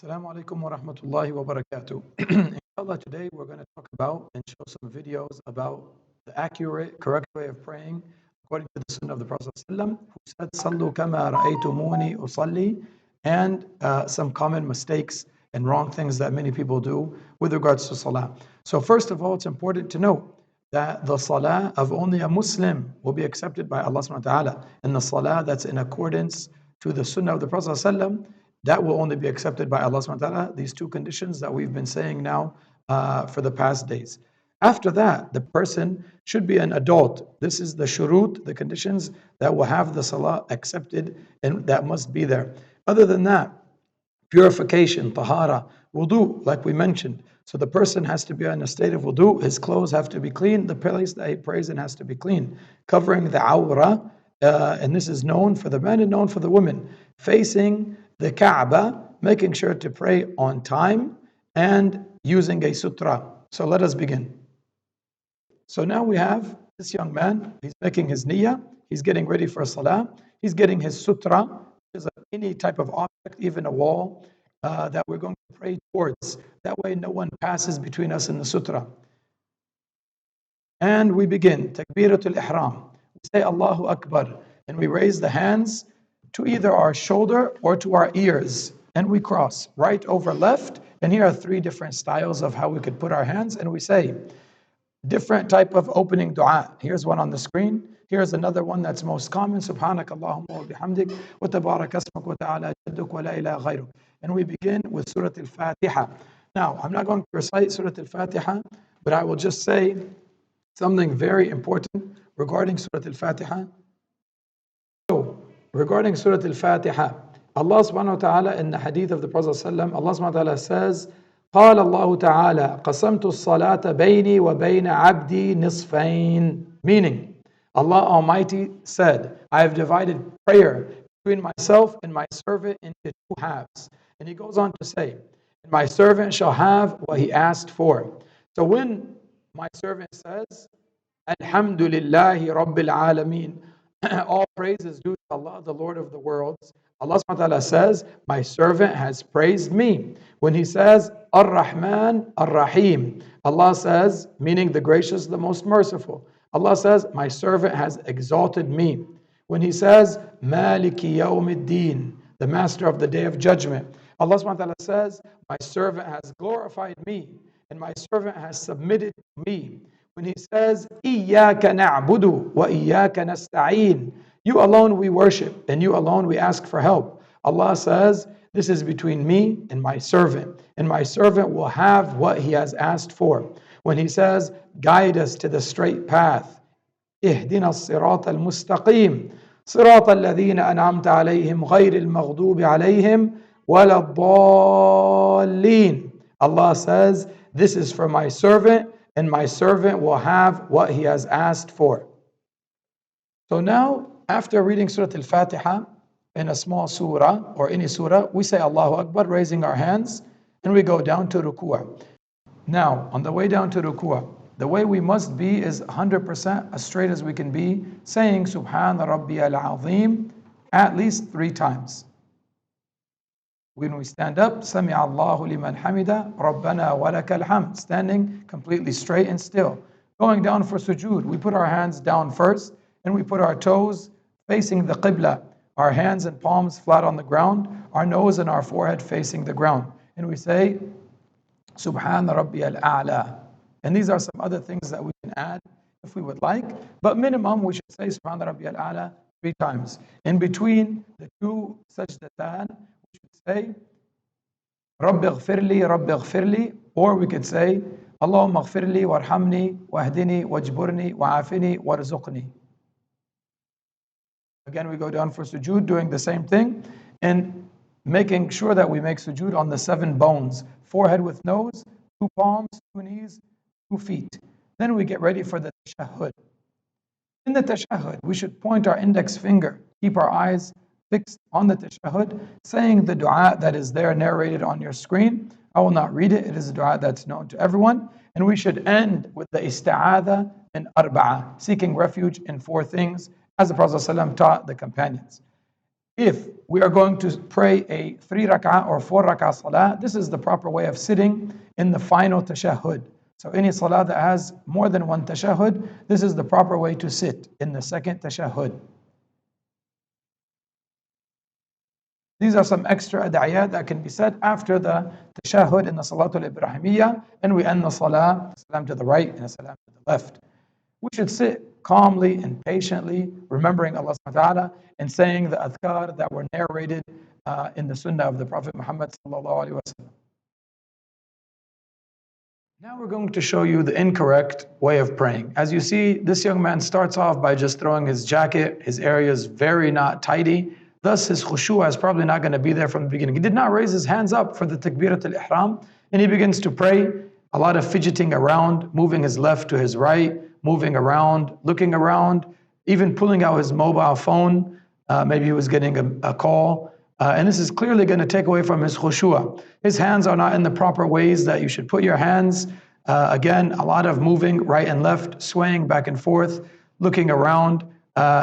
Assalamu alaikum wa rahmatullahi wa barakatuh. Inshallah, today we're going to talk about and show some videos about the accurate, correct way of praying according to the Sunnah of the Prophet ﷺ, who said, Sallu kama ra'aytumuni usalli, and some common mistakes and wrong things that many people do with regards to Salah. So first of all, it's important to know that the Salah of only a Muslim will be accepted by Allah subhanahu wa ta'ala, and the Salah that's in accordance to the Sunnah of the Prophet ﷺ, that will only be accepted by Allah subhanahu wa ta'ala. These two conditions that we've been saying now for the past days. After that, the person should be an adult. This is the shurut, the conditions that will have the salah accepted, and that must be there. Other than that, purification, tahara, wudu, like we mentioned. So the person has to be in a state of wudu, his clothes have to be clean, the place that he prays in has to be clean. Covering the awra, and this is known for the men and known for the women. Facing the Kaaba, making sure to pray on time, and using a sutra. So let us begin. So now we have this young man, he's making his niyyah, he's getting ready for salah, he's getting his sutra, which is any type of object, even a wall, that we're going to pray towards. That way no one passes between us and the sutra. And we begin, Takbiratul Ihram. We say Allahu Akbar, and we raise the hands to either our shoulder or to our ears, and we cross right over left. And here are three different styles of how we could put our hands, and we say different type of opening dua. Here's one on the screen. Here's another one that's most common. Subhanak Allahumma wa bihamdik wa tabarak asmak wa ta'ala jadduk wa la ilaha ghayruk. And we begin with Surah Al-Fatiha. Now, I'm not going to recite Surah Al-Fatiha, but I will just say something very important regarding Surah Al-Fatiha. So, regarding Surah Al-Fatiha, Allah subhanahu wa ta'ala in the hadith of the Prophet ﷺ, Allah subhanahu wa ta'ala says, قال الله تعالى قسمت الصلاة بيني وبين عبدي نصفين. Meaning, Allah Almighty said, I have divided prayer between myself and my servant into two halves. And He goes on to say, my servant shall have what he asked for. So when my servant says, Alhamdulillahi Rabbil Alameen, all praise is due to Allah, the Lord of the worlds. Allah subhanahu wa ta'ala says, my servant has praised me. When He says, Ar-Rahman, Ar-Rahim, Allah says, meaning the gracious, the most merciful. Allah says, my servant has exalted me. When He says, Maliki Yawmiddin, the master of the day of judgment, Allah subhanahu wa ta'ala says, my servant has glorified me, and my servant has submitted to me. When He says, إِيَّاكَ نَعْبُدُ وَإِيَّاكَ نَسْتَعِينُ, you alone we worship, and you alone we ask for help. Allah says, this is between me and my servant will have what he has asked for. When He says, guide us to the straight path, اهدنا الصراط المستقيم صراط الذين أنعمت عليهم غير المغضوب عليهم ولا الضالين. Allah says, this is for my servant, and my servant will have what he has asked for. So now, after reading Surah Al-Fatiha in a small surah or any surah, we say Allahu Akbar, raising our hands, and we go down to ruku'ah. Now, on the way down to ruku'ah, the way we must be is 100% as straight as we can be, saying Subhana Rabbiyal Azim at least 3 times. When we stand up, Sami'a Allahu liman hamida, Rabbana wa lakal hamd, standing completely straight and still. Going down for sujood, we put our hands down first, and we put our toes facing the qibla, our hands and palms flat on the ground, our nose and our forehead facing the ground. And we say, Subhana Rabbiyal A'la. And these are some other things that we can add if we would like, but minimum we should say Subhana Rabbiyal A'la 3 times. In between the two sajdatan, we should say Rabbi ghfirli, or we could say Allahumma ghfirli warhamni wahdini wajburni wa'afini warzuqni. Again, we go down for sujood, doing the same thing, and making sure that we make sujood on the 7 bones, forehead with nose, 2 palms, 2 knees, 2 feet. Then we get ready for the tashahhud. In the tashahhud, we should point our index finger, keep our eyes fixed on the tashahhud, saying the dua that is there narrated on your screen. I will not read it. It is a dua that's known to everyone. And we should end with the isti'adha and arba'ah, seeking refuge in 4 things, as the Prophet ﷺ taught the companions. If we are going to pray a 3 rak'ah or 4 rak'ah salah, this is the proper way of sitting in the final tashahhud. So any salah that has more than one tashahhud, this is the proper way to sit in the second tashahhud. These are some extra ad'iyat that can be said after the tashahhud in the Salatul Ibrahimiyya, and we end the salah, salam to the right and salam to the left. We should sit calmly and patiently, remembering Allah subhanahu wa ta'ala and saying the adhkar that were narrated in the sunnah of the Prophet Muhammad sallallahu alaihi wasallam. Now we're going to show you the incorrect way of praying. As you see, this young man starts off by just throwing his jacket. His area is very not tidy. Thus, his khushu' is probably not going to be there from the beginning. He did not raise his hands up for the takbirat al-ihram, and he begins to pray. A lot of fidgeting around, moving his left to his right, moving around, looking around, even pulling out his mobile phone. Maybe he was getting a call. And this is clearly going to take away from his khushu'. His hands are not in the proper ways that you should put your hands. Again, a lot of moving right and left, swaying back and forth, looking around.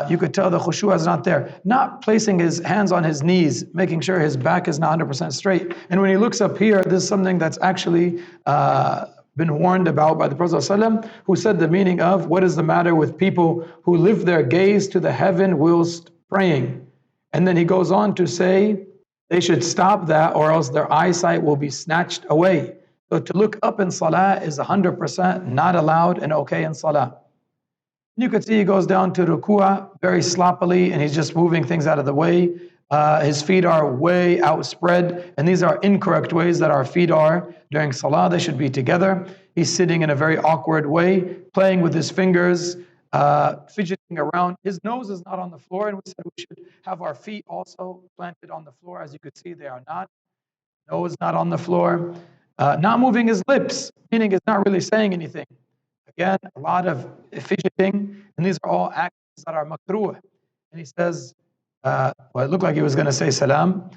You could tell the khushu' is not there. Not placing his hands on his knees, making sure his back is not 100% straight. And when he looks up here, this is something that's actually been warned about by the Prophet ﷺ, who said the meaning of, what is the matter with people who lift their gaze to the heaven whilst praying? And then he goes on to say, they should stop that or else their eyesight will be snatched away. So to look up in salah is 100% not allowed and okay in salah. You could see he goes down to ruku'ah very sloppily and he's just moving things out of the way. His feet are way outspread, and these are incorrect ways that our feet are during salah. They should be together. He's sitting in a very awkward way, playing with his fingers, fidgeting around. His nose is not on the floor, and we said we should have our feet also planted on the floor. As you could see, they are not. Nose not on the floor. Not moving his lips, meaning he's not really saying anything. Again, a lot of fidgeting, and these are all actions that are makruh. And he says, well, it looked like he was going to say salam.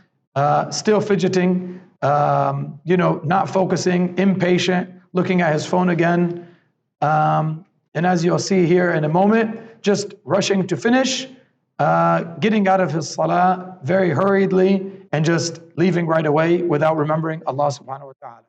Still fidgeting, not focusing, impatient, looking at his phone again. And as you'll see here in a moment, just rushing to finish, getting out of his salah very hurriedly, and just leaving right away without remembering Allah subhanahu wa ta'ala.